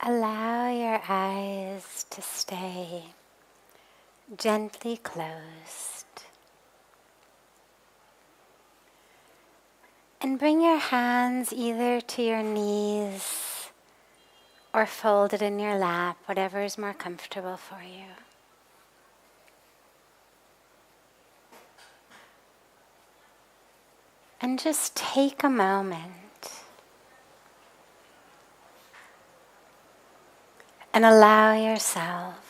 allow your eyes to stay gently closed. And bring your hands either to your knees or folded in your lap, whatever is more comfortable for you. And just take a moment and allow yourself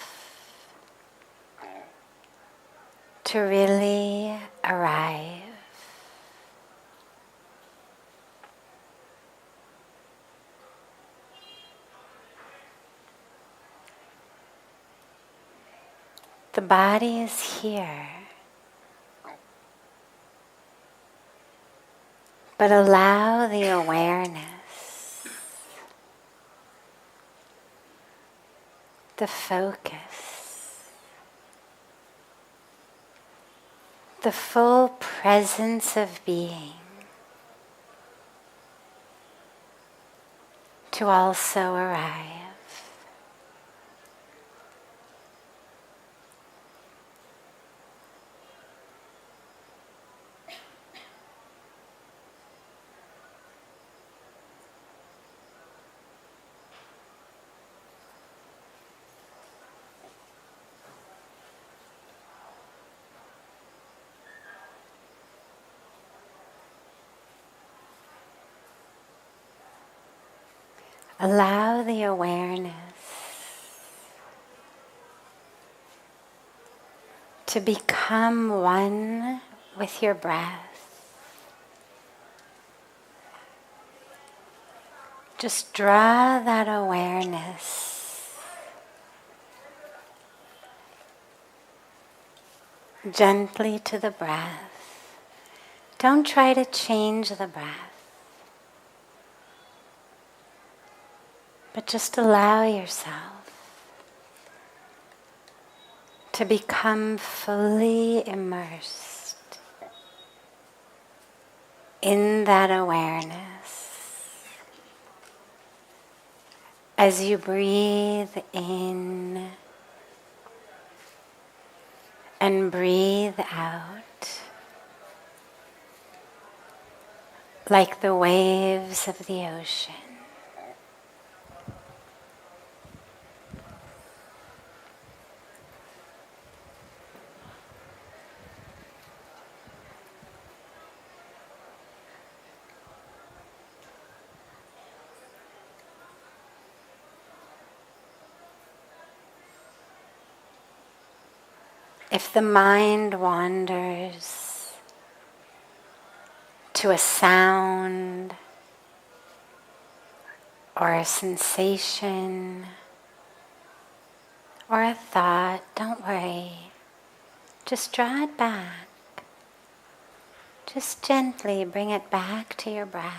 to really arrive. The body is here, but allow the awareness, the focus, the full presence of being to also arrive. Allow the awareness to become one with your breath. Just draw that awareness gently to the breath. Don't try to change the breath. But just allow yourself to become fully immersed in that awareness as you breathe in and breathe out like the waves of the ocean. If the mind wanders to a sound or a sensation or a thought, don't worry. Just draw it back. Just gently bring it back to your breath.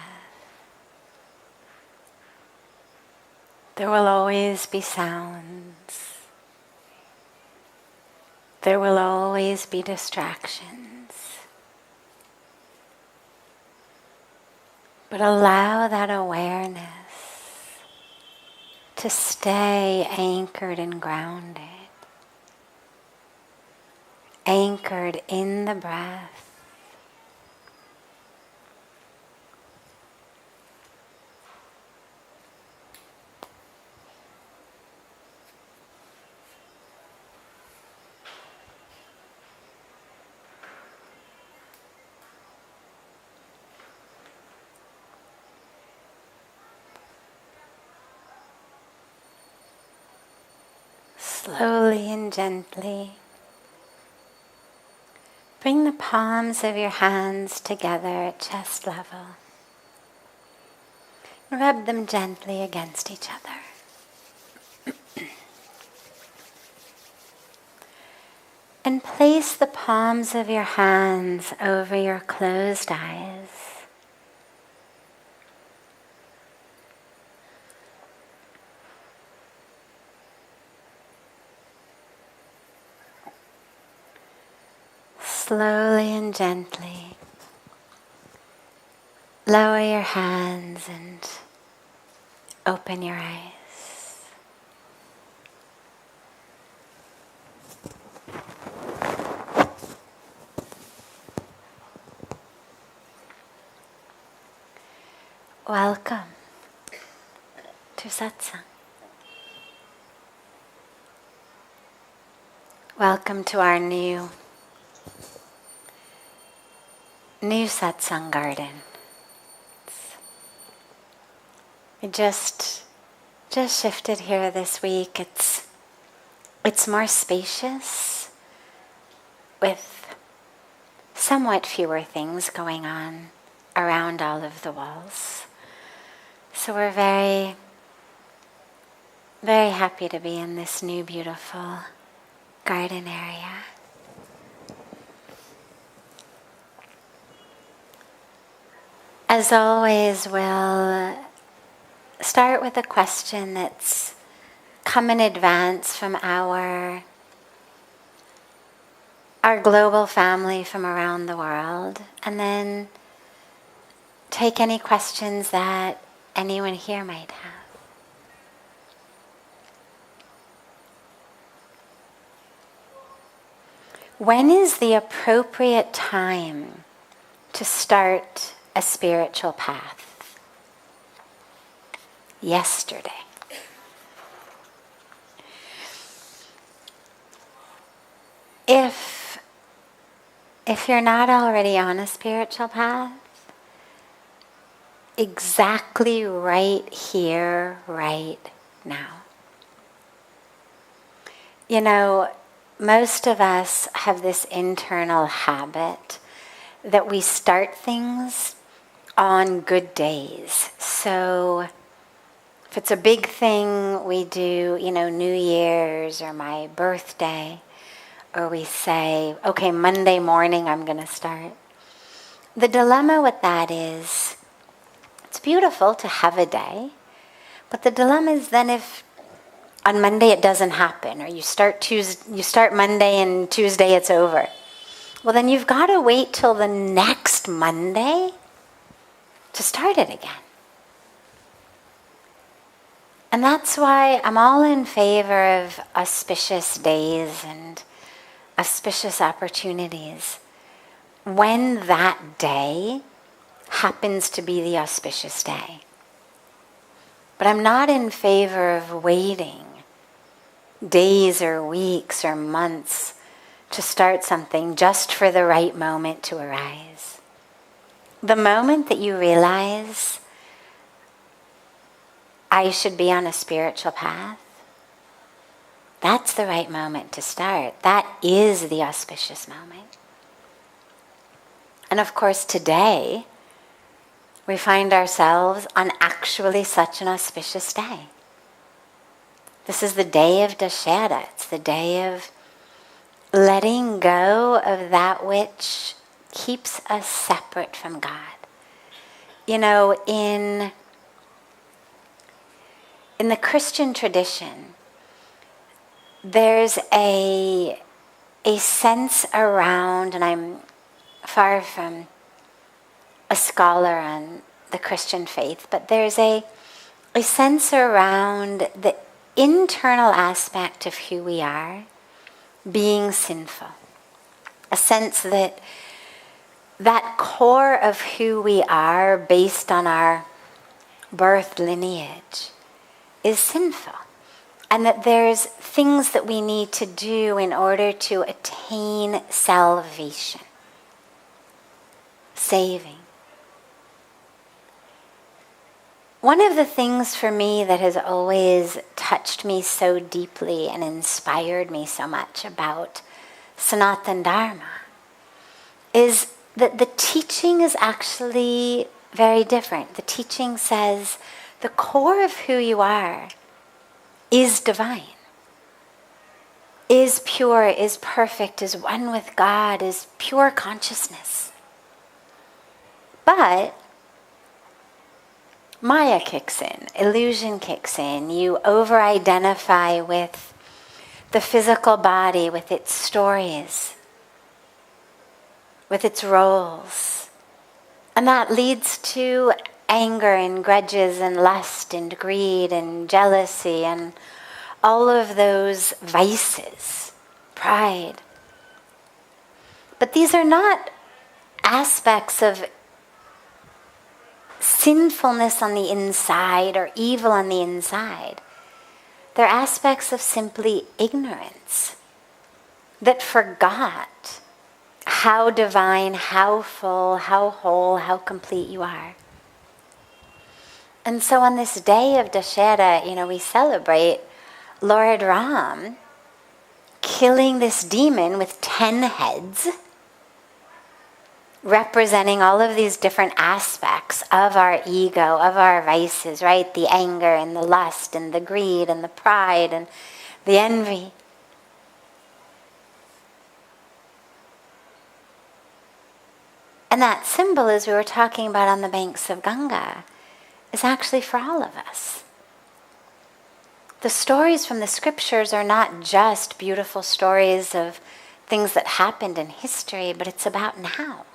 There will always be sounds. There will always be distractions. But allow that awareness to stay anchored and grounded, anchored in the breath. Slowly and gently, bring the palms of your hands together at chest level. Rub them gently against each other. And place the palms of your hands over your closed eyes. Slowly and gently lower your hands and open your eyes. Welcome to Satsang. Welcome to our new Satsang garden. We just shifted here this week. It's more spacious with somewhat fewer things going on around all of the walls. So we're very, very happy to be in this new beautiful garden area. As always, we'll start with a question that's come in advance from our global family from around the world, and then take any questions that anyone here might have. When is the appropriate time to start a spiritual path? Yesterday. If you're not already on a spiritual path, exactly right here, right now. You know, most of us have this internal habit that we start things on good days. So if it's a big thing we do, New Year's or my birthday, or we say, okay, Monday morning I'm going to start. The dilemma with that is, it's beautiful to have a day, but the dilemma is then if on Monday it doesn't happen, or you start Monday and Tuesday it's over. Well, then you've got to wait till the next Monday to start it again. And that's why I'm all in favor of auspicious days and auspicious opportunities when that day happens to be the auspicious day. But I'm not in favor of waiting days or weeks or months to start something just for the right moment to arise. The moment that you realize I should be on a spiritual path, that's the right moment to start. That is the auspicious moment. And of course today, we find ourselves on actually such an auspicious day. This is the day of Dussehra. It's the day of letting go of that which keeps us separate from God. In the Christian tradition, there's a sense around, and I'm far from a scholar on the Christian faith, but there's a sense around the internal aspect of who we are being sinful. A sense that core of who we are based on our birth lineage is sinful. And that there's things that we need to do in order to attain salvation, saving. One of the things for me that has always touched me so deeply and inspired me so much about Sanatana Dharma is that the teaching is actually very different. The teaching says the core of who you are is divine, is pure, is perfect, is one with God, is pure consciousness. But Maya kicks in, illusion kicks in. You over-identify with the physical body, with its stories, with its roles. And that leads to anger and grudges and lust and greed and jealousy and all of those vices, pride. But these are not aspects of sinfulness on the inside or evil on the inside. They're aspects of simply ignorance that forgot how divine, how full, how whole, how complete you are. And so on this day of Dussehra, we celebrate Lord Ram killing this demon with 10 heads, representing all of these different aspects of our ego, of our vices, right? The anger and the lust and the greed and the pride and the envy. And that symbol, as we were talking about on the banks of Ganga, is actually for all of us. The stories from the scriptures are not just beautiful stories of things that happened in history, but it's about now.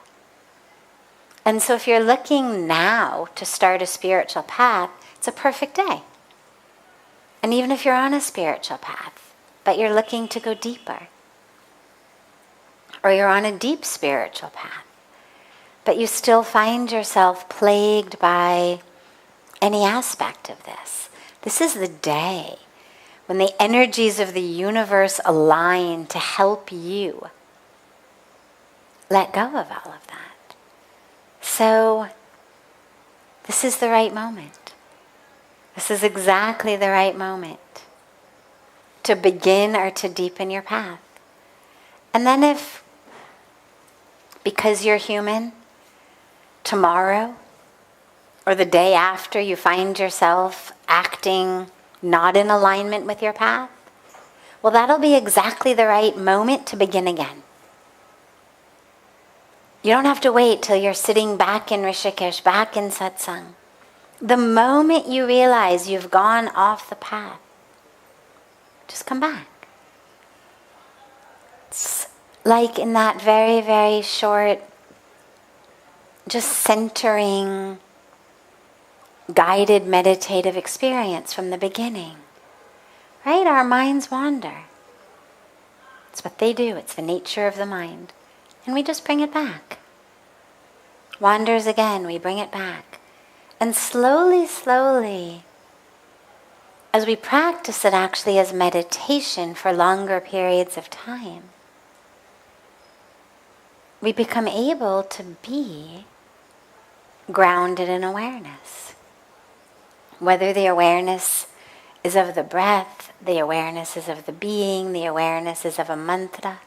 And so if you're looking now to start a spiritual path, it's a perfect day. And even if you're on a spiritual path, but you're looking to go deeper, or you're on a deep spiritual path, but you still find yourself plagued by any aspect of this, this is the day when the energies of the universe align to help you let go of all of that. So this is the right moment. This is exactly the right moment to begin or to deepen your path. And then if, because you're human, tomorrow or the day after you find yourself acting not in alignment with your path, well, that'll be exactly the right moment to begin again. You don't have to wait till you're sitting back in Rishikesh, back in satsang. The moment you realize you've gone off the path, just come back. It's like in that very, very short, just centering, guided meditative experience from the beginning. Right? Our minds wander. It's what they do. It's the nature of the mind. And we just bring it back. Wanders again, we bring it back. And slowly, slowly, as we practice it actually as meditation for longer periods of time, we become able to be grounded in awareness. Whether the awareness is of the breath, the awareness is of the being, the awareness is of a mantra.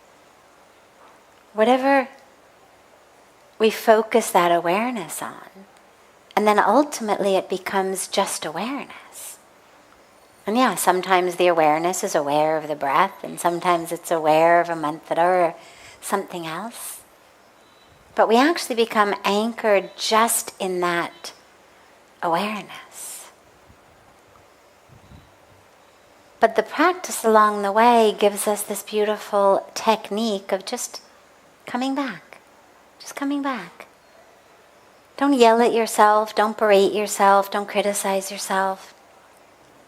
Whatever we focus that awareness on, and then ultimately it becomes just awareness. And yeah, sometimes the awareness is aware of the breath, and sometimes it's aware of a mantra or something else. But we actually become anchored just in that awareness. But the practice along the way gives us this beautiful technique of just coming back. Just coming back. Don't yell at yourself. Don't berate yourself. Don't criticize yourself.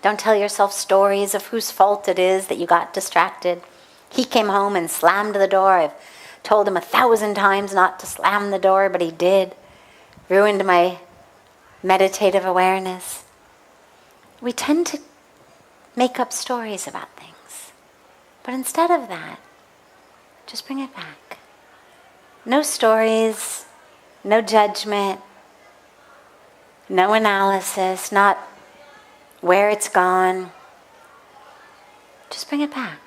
Don't tell yourself stories of whose fault it is that you got distracted. He came home and slammed the door. I've told him 1,000 times not to slam the door, but he did. Ruined my meditative awareness. We tend to make up stories about things. But instead of that, just bring it back. No stories, no judgment, no analysis, not where it's gone. Just bring it back.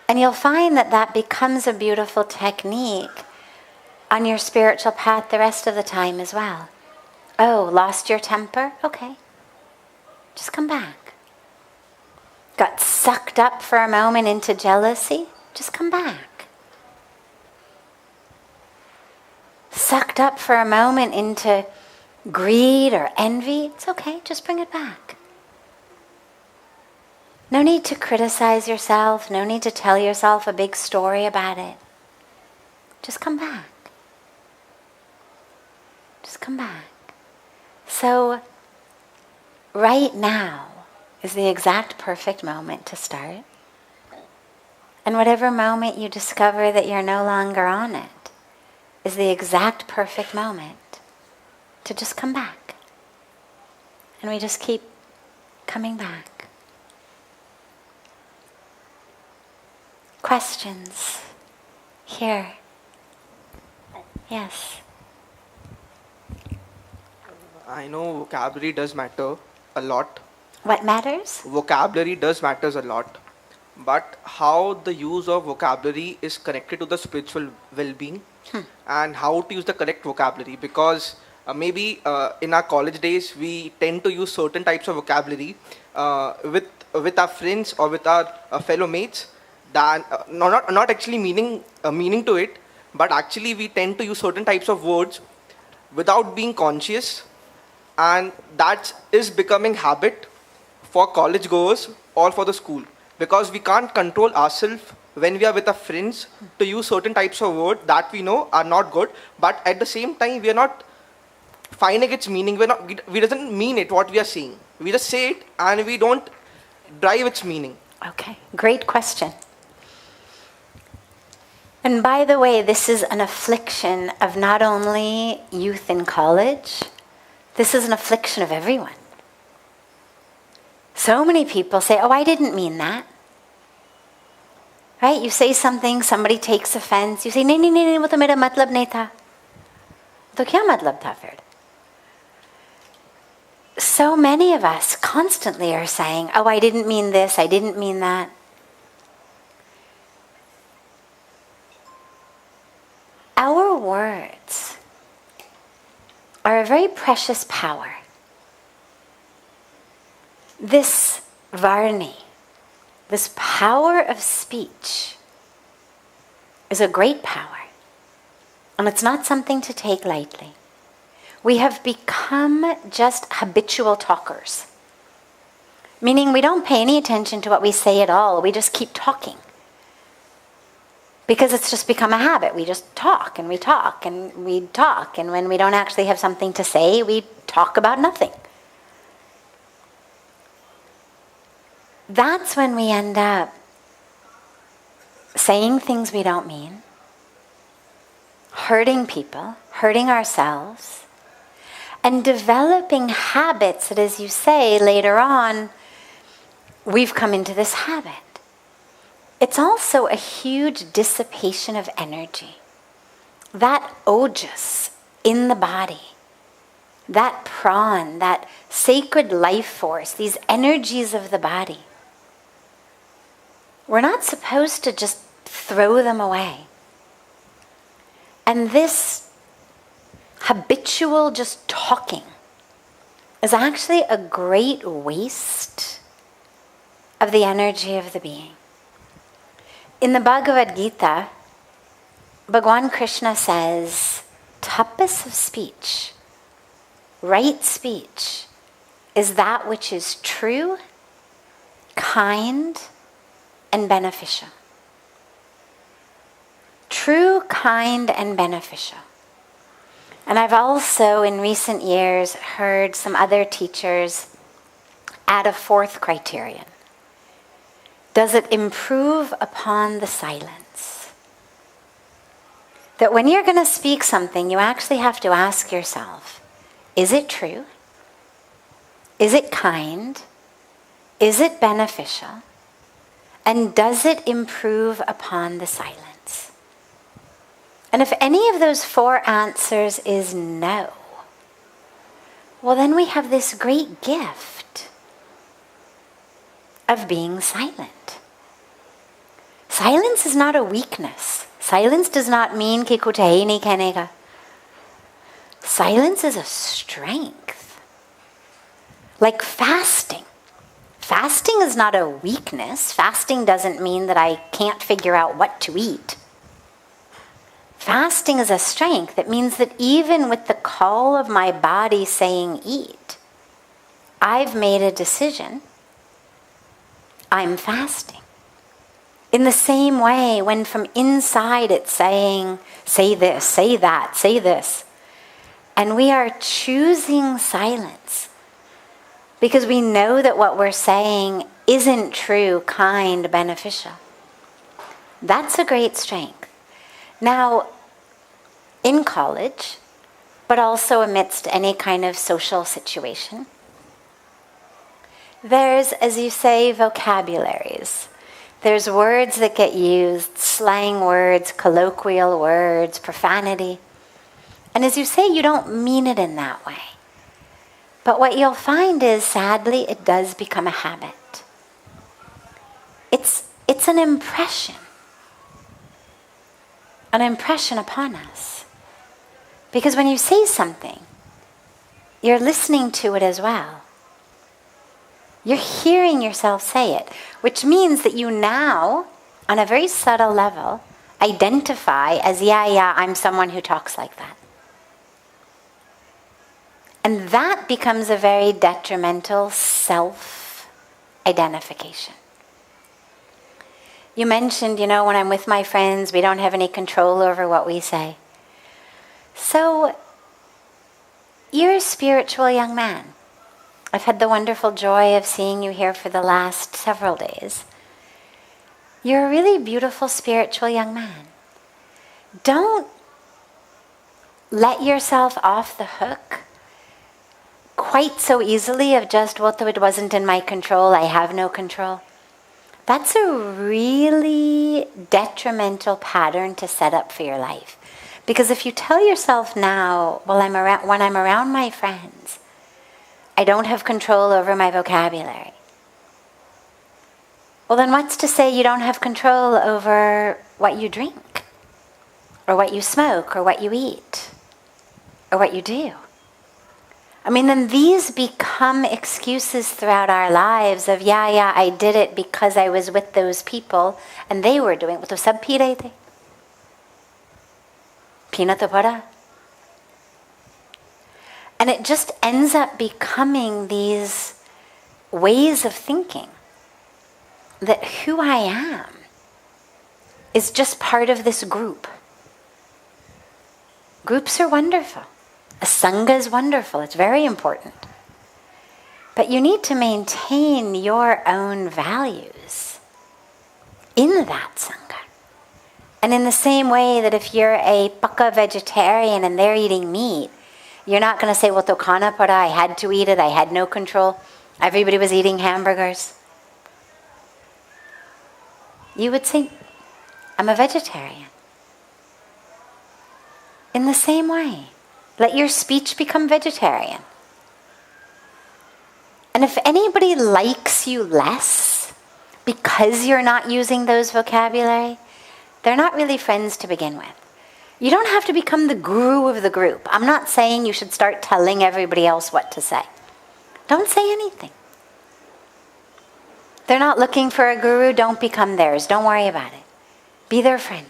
And you'll find that that becomes a beautiful technique on your spiritual path the rest of the time as well. Oh, lost your temper? Okay. Just come back. Got sucked up for a moment into jealousy? Just come back. Sucked up for a moment into greed or envy? It's okay, just bring it back. No need to criticize yourself, no need to tell yourself a big story about it. Just come back. Just come back. So, right now is the exact perfect moment to start. And whatever moment you discover that you're no longer on it is the exact perfect moment to just come back. And we just keep coming back. Questions? Here. Yes. I know vocabulary does matter a lot. What matters? Vocabulary does matters a lot. But how the use of vocabulary is connected to the spiritual well-being and how to use the correct vocabulary, because maybe in our college days we tend to use certain types of vocabulary with our friends or with our fellow mates that not actually meaning to it, but actually we tend to use certain types of words without being conscious, and that is becoming habit for college goers or for the school, because we can't control ourselves when we are with our friends to use certain types of words that we know are not good, but at the same time we are not finding its meaning. We doesn't mean it what we are saying. We just say it and we don't drive its meaning. Okay, great question. And by the way, this is an affliction of not only youth in college, this is an affliction of everyone. So many people say, oh, I didn't mean that. Right? You say something, somebody takes offense. You say, नहीं, वो तो मेरा मतलब नहीं था. तो क्या मतलब था फिर? So many of us constantly are saying, oh, I didn't mean this, I didn't mean that. Our words are a very precious power. This varni, this power of speech, is a great power. And it's not something to take lightly. We have become just habitual talkers. Meaning we don't pay any attention to what we say at all. We just keep talking. Because it's just become a habit. We just talk and we talk and we talk. And when we don't actually have something to say, we talk about nothing. That's when we end up saying things we don't mean, hurting people, hurting ourselves, and developing habits that, as you say, later on, we've come into this habit. It's also a huge dissipation of energy. That ojas in the body, that pran, that sacred life force, these energies of the body, we're not supposed to just throw them away. And this habitual just talking is actually a great waste of the energy of the being. In the Bhagavad Gita, Bhagwan Krishna says, tapas of speech, right speech, is that which is true, kind, and beneficial. True, kind, and beneficial. And I've also, in recent years, heard some other teachers add a fourth criterion. Does it improve upon the silence? That when you're going to speak something, you actually have to ask yourself, is it true? Is it kind? Is it beneficial? And does it improve upon the silence? And if any of those four answers is no, well, then we have this great gift of being silent. Silence is not a weakness. Silence does not mean कि कुछ है ही नहीं कहने का. Silence is a strength. Like fasting. Fasting is not a weakness. Fasting doesn't mean that I can't figure out what to eat. Fasting is a strength. It means that even with the call of my body saying eat, I've made a decision. I'm fasting. In the same way, when from inside it's saying, say this, say that, say this, and we are choosing silence because we know that what we're saying isn't true, kind, beneficial. That's a great strength. Now, in college, but also amidst any kind of social situation. There's, as you say, vocabularies. There's words that get used, slang words, colloquial words, profanity. And as you say, you don't mean it in that way. But what you'll find is, sadly, it does become a habit. It's an impression upon us. Because when you say something, you're listening to it as well. You're hearing yourself say it, which means that you now, on a very subtle level, identify as, yeah, I'm someone who talks like that. And that becomes a very detrimental self-identification. You mentioned, when I'm with my friends, we don't have any control over what we say. So, you're a spiritual young man. I've had the wonderful joy of seeing you here for the last several days. You're a really beautiful spiritual young man. Don't let yourself off the hook quite so easily of just, well, though it wasn't in my control, I have no control. That's a really detrimental pattern to set up for your life. Because if you tell yourself now, well, when I'm around my friends, I don't have control over my vocabulary. Well, then what's to say you don't have control over what you drink, or what you smoke, or what you eat, or what you do? Then these become excuses throughout our lives of, yeah, I did it because I was with those people and they were doing it. To sab pee rahe the. Peena to pada. And it just ends up becoming these ways of thinking that who I am is just part of this group. Groups are wonderful. A sangha is wonderful. It's very important. But you need to maintain your own values in that sangha. And in the same way that if you're a pakka vegetarian and they're eating meat, you're not going to say, well, to khana pada, I had to eat it, I had no control. Everybody was eating hamburgers. You would say, I'm a vegetarian. In the same way, let your speech become vegetarian. And if anybody likes you less because you're not using those vocabulary, they're not really friends to begin with. You don't have to become the guru of the group. I'm not saying you should start telling everybody else what to say. Don't say anything. They're not looking for a guru, don't become theirs. Don't worry about it. Be their friend.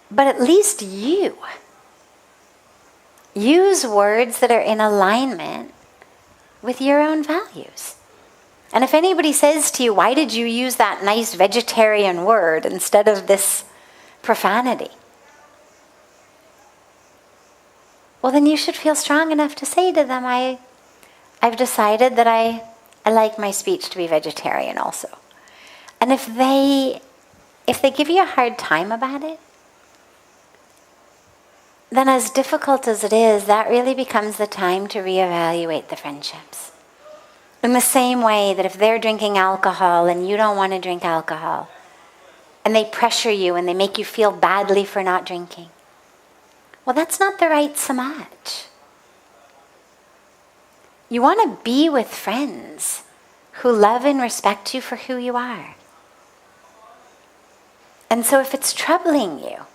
But at least you use words that are in alignment with your own values. And if anybody says to you, why did you use that nice vegetarian word instead of this profanity? Well, then you should feel strong enough to say to them, I've decided that I like my speech to be vegetarian also. And if they give you a hard time about it, then as difficult as it is, that really becomes the time to reevaluate the friendships. In the same way that if they're drinking alcohol and you don't want to drink alcohol, and they pressure you and they make you feel badly for not drinking, well, that's not the right samaj. You want to be with friends who love and respect you for who you are. And so if it's troubling you,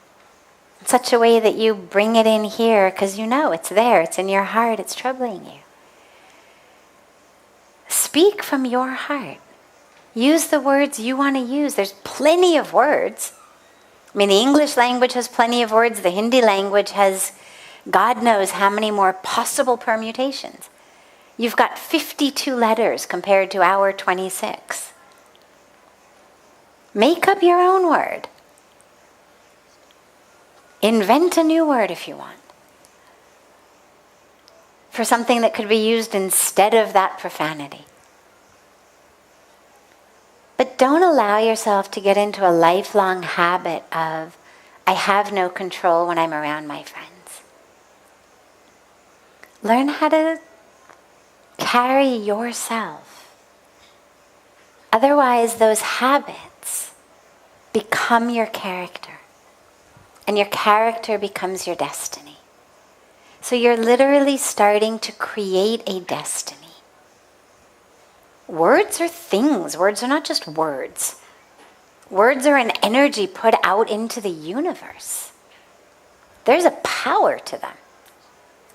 in such a way that you bring it in here because you know it's there, it's in your heart, it's troubling you. Speak from your heart. Use the words you want to use. There's plenty of words. The English language has plenty of words. The Hindi language has God knows how many more possible permutations. You've got 52 letters compared to our 26. Make up your own word. Invent a new word if you want. For something that could be used instead of that profanity. But don't allow yourself to get into a lifelong habit of, I have no control when I'm around my friends. Learn how to carry yourself. Otherwise, those habits become your character, and your character becomes your destiny. So you're literally starting to create a destiny. Words are things. Words are not just words. Words are an energy put out into the universe. There's a power to them.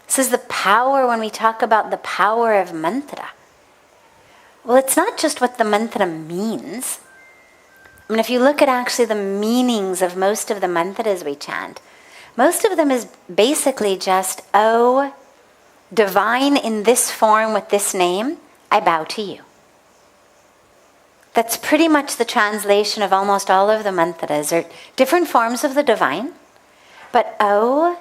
This is the power when we talk about the power of mantra. Well, it's not just what the mantra means. I mean, if you look at actually the meanings of most of the mantras we chant, most of them is basically just, oh, divine in this form with this name, I bow to you. That's pretty much the translation of almost all of the mantras, or different forms of the divine. But oh,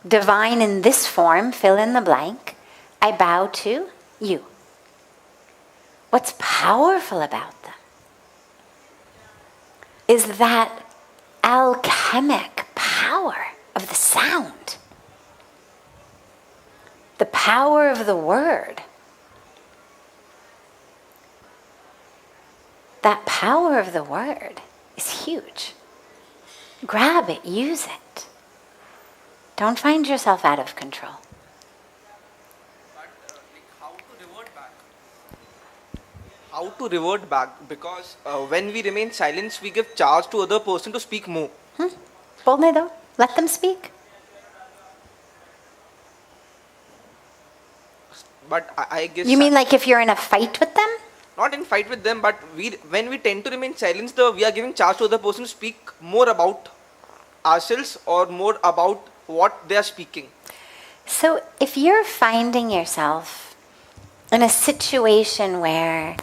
divine in this form, fill in the blank, I bow to you. What's powerful about them is that alchemic power of the sound, the power of the word. That power of the word is huge. Grab it, use it. Don't find yourself out of control. But how to revert back? How to revert back? Because when we remain silent, we give charge to other person to speak more. Bolne do. Let them speak. But I guess... You mean like if you're in a fight with them? Not in fight with them, but when we tend to remain silent, we are giving charge to other person to speak more about ourselves or more about what they are speaking. So if you're finding yourself in a situation where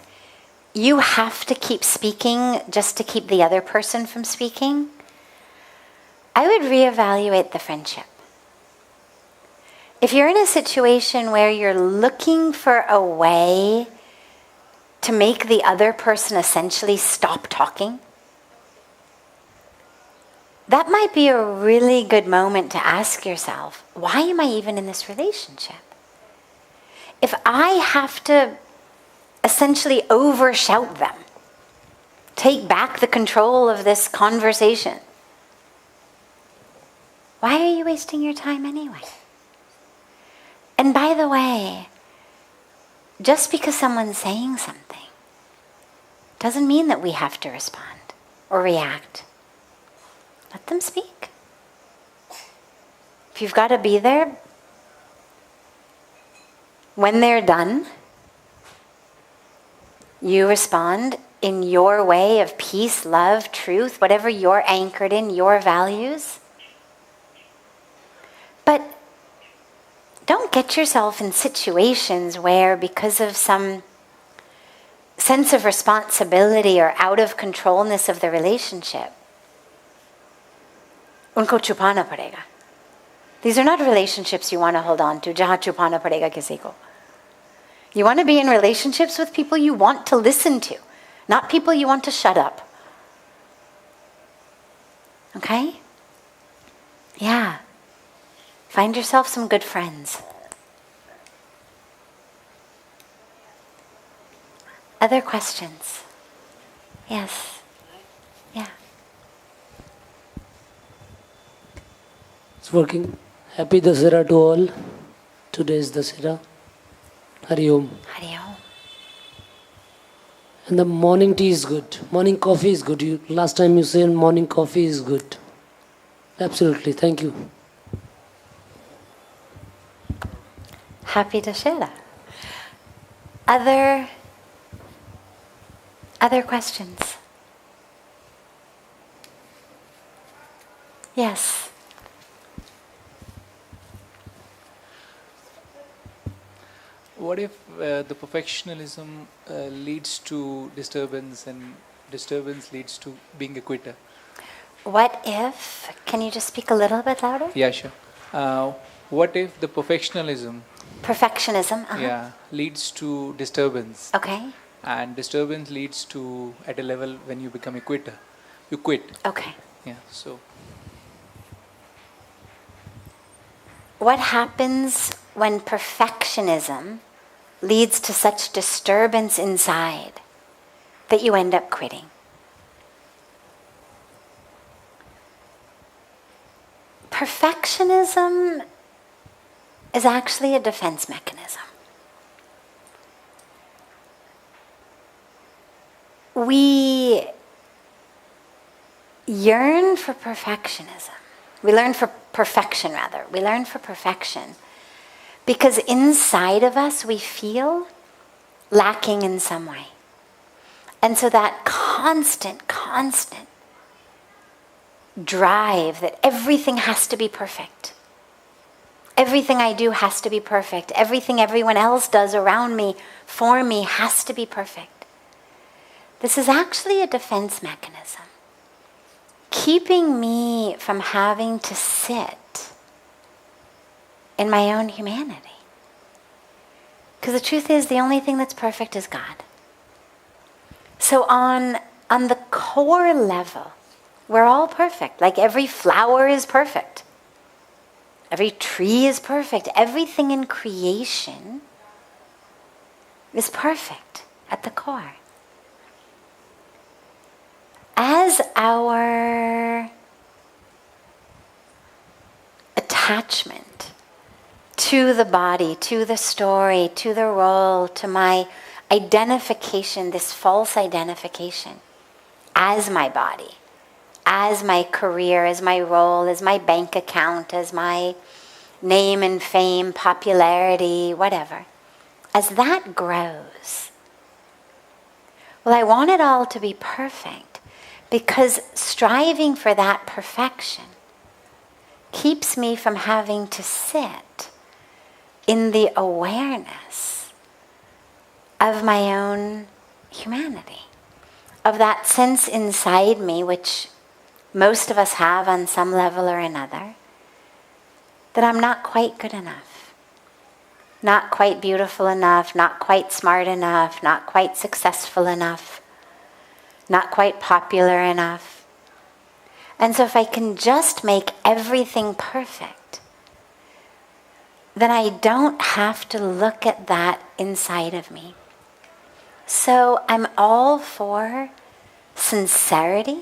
you have to keep speaking just to keep the other person from speaking, I would reevaluate the friendship. If you're in a situation where you're looking for a way to make the other person essentially stop talking, that might be a really good moment to ask yourself, why am I even in this relationship? If I have to essentially overshout them, take back the control of this conversation, why are you wasting your time anyway? And by the way, just because someone's saying something doesn't mean that we have to respond or react. Let them speak. If you've got to be there, when they're done, you respond in your way of peace, love, truth, whatever you're anchored in, your values. But don't get yourself in situations where, because of some sense of responsibility or out of controlness of the relationship, unko chupana padega. These are not relationships you want to hold on to. Jahan chupana padega kisi ko. You want to be in relationships with people you want to listen to, not people you want to shut up. Okay? Yeah. Find yourself some good friends. Other questions? Yes. Yeah. It's working. Happy Dussehra to all. Today is Dussehra. Hari Om. Hari Om. And the morning tea is good. Morning coffee is good. Last time you said morning coffee is good. Absolutely. Thank you. Happy Dussehra. Other questions? Yes. What if the perfectionism leads to disturbance and disturbance leads to being a quitter? What if, can you just speak a little bit louder? Yeah, sure. What if the perfectionism Leads to disturbance? Okay. And disturbance leads to, at a level when you become a quitter. You quit. Okay. Yeah, so. what happens when perfectionism leads to such disturbance inside that you end up quitting? Perfectionism is actually a defense mechanism. We yearn for perfectionism. We learn for perfection, rather. We learn for perfection because inside of us we feel lacking in some way. And so that constant drive that everything has to be perfect. Everything I do has to be perfect. Everything everyone else does around me, for me, has to be perfect. This is actually a defense mechanism, keeping me from having to sit in my own humanity. Because the truth is, the only thing that's perfect is God. So on the core level, we're all perfect. Like every flower is perfect. Every tree is perfect. Everything in creation is perfect at the core. As our attachment to the body, to the story, to the role, to my identification, this false identification as my body, as my career, as my role, as my bank account, as my name and fame, popularity, whatever, as that grows, well, I want it all to be perfect because striving for that perfection keeps me from having to sit in the awareness of my own humanity, of that sense inside me, which most of us have on some level or another, that I'm not quite good enough, not quite beautiful enough, not quite smart enough, not quite successful enough, not quite popular enough. And so if I can just make everything perfect, then I don't have to look at that inside of me. So I'm all for sincerity.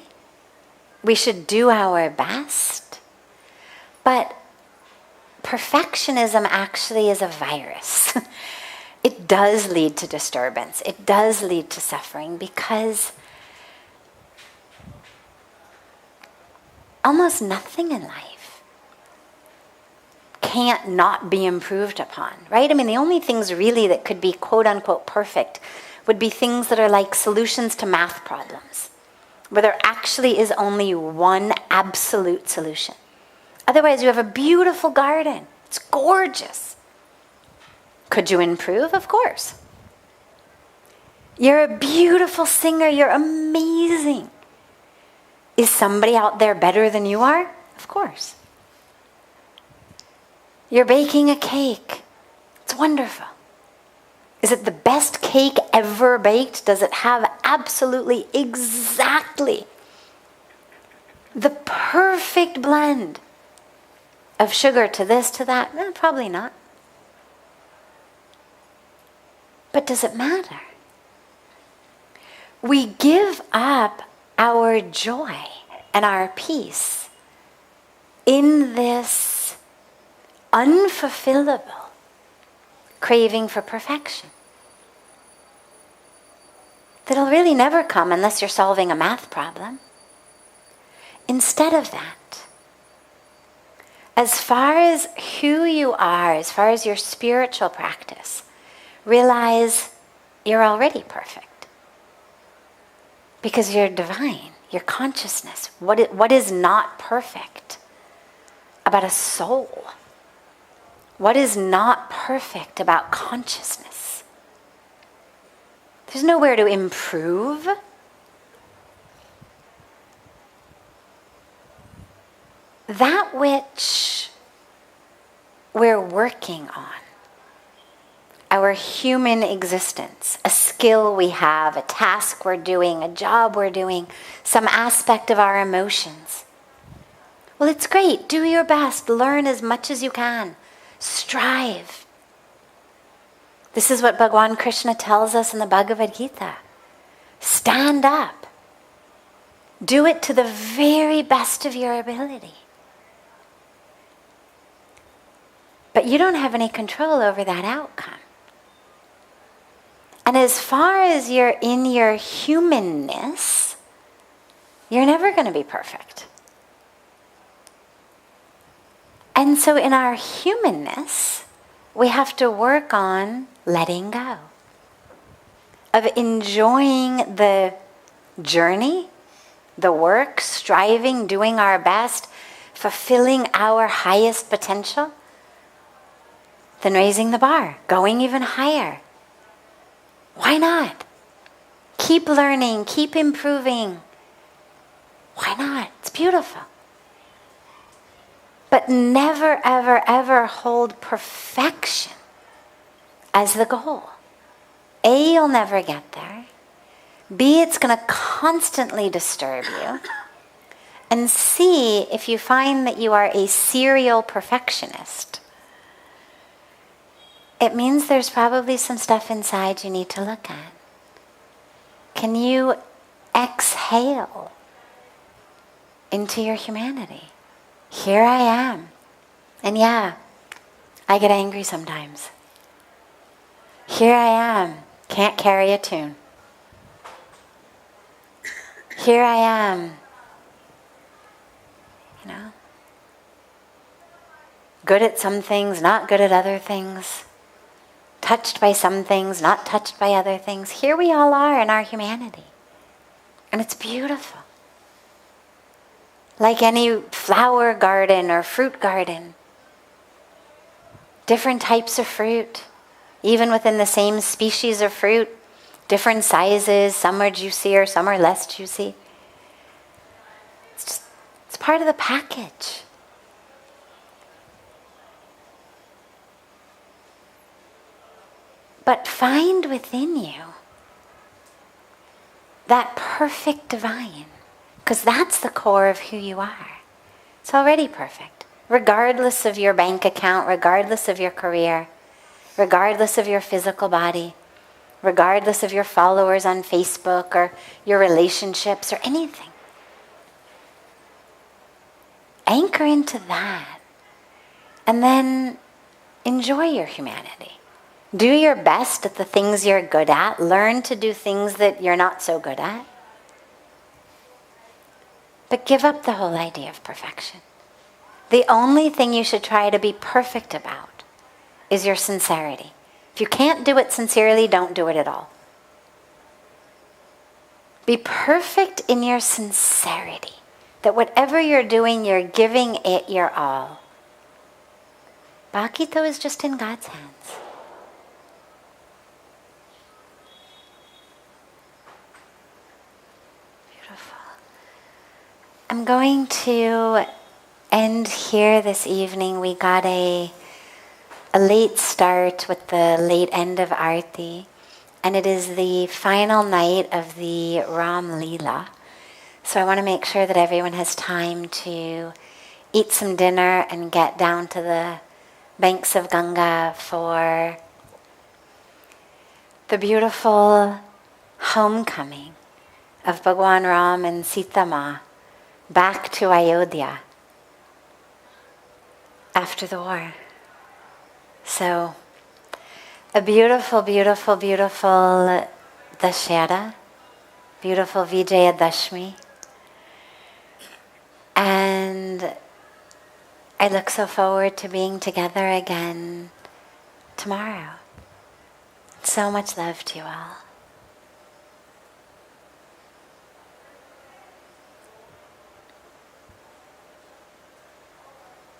We should do our best. But perfectionism actually is a virus. It does lead to disturbance. It does lead to suffering because almost nothing in life can't not be improved upon, right? I mean, the only things really that could be quote unquote perfect would be things that are like solutions to math problems, where there actually is only one absolute solution. Otherwise, you have a beautiful garden. It's gorgeous. Could you improve? Of course. You're a beautiful singer. You're amazing. Is somebody out there better than you are? Of course. You're baking a cake. It's wonderful. Is it the best cake ever baked? Does it have absolutely exactly the perfect blend of sugar to this, to that? Probably not. But does it matter? We give up our joy and our peace in this unfulfillable craving for perfection that'll really never come unless you're solving a math problem. Instead of that, as far as who you are, as far as your spiritual practice, realize you're already perfect. Because you're divine, your consciousness. What is not perfect about a soul? What is not perfect about consciousness? There's nowhere to improve. That which we're working on, our human existence, a skill we have, a task we're doing, a job we're doing, some aspect of our emotions. Well, it's great. Do your best. Learn as much as you can. Strive. This is what Bhagavan Krishna tells us in the Bhagavad Gita. Stand up. Do it to the very best of your ability. But you don't have any control over that outcome. And as far as you're in your humanness, you're never going to be perfect. And so in our humanness, we have to work on letting go, of enjoying the journey, the work, striving, doing our best, fulfilling our highest potential, then raising the bar, going even higher. Why not? Keep learning, keep improving. Why not? It's beautiful. But never, ever, ever hold perfection as the goal. A, you'll never get there. B, it's going to constantly disturb you. And C, if you find that you are a serial perfectionist, it means there's probably some stuff inside you need to look at. Can you exhale into your humanity? Here I am. And yeah, I get angry sometimes. Here I am. Can't carry a tune. Here I am. You know? Good at some things, not good at other things. Touched by some things, not touched by other things. Here we all are in our humanity. And it's beautiful. Like any flower garden or fruit garden. Different types of fruit. Even within the same species of fruit. Different sizes. Some are juicier, some are less juicy. It's part of the package. But find within you that perfect divine. Because that's the core of who you are. It's already perfect. Regardless of your bank account, regardless of your career, regardless of your physical body, regardless of your followers on Facebook or your relationships or anything. Anchor into that. And then enjoy your humanity. Do your best at the things you're good at. Learn to do things that you're not so good at. But give up the whole idea of perfection. The only thing you should try to be perfect about is your sincerity. If you can't do it sincerely, don't do it at all. Be perfect in your sincerity. That whatever you're doing, you're giving it your all. Bhakti is just in God's hands. I'm going to end here this evening. We got a late start with the late end of Aarti, and it is the final night of the Ram Leela. So I want to make sure that everyone has time to eat some dinner and get down to the banks of Ganga for the beautiful homecoming of Bhagwan Ram and Sita Ma back to Ayodhya after the war. So, a beautiful, beautiful, beautiful Dussehra, beautiful Vijayadashmi, and I look so forward to being together again tomorrow. So much love to you all.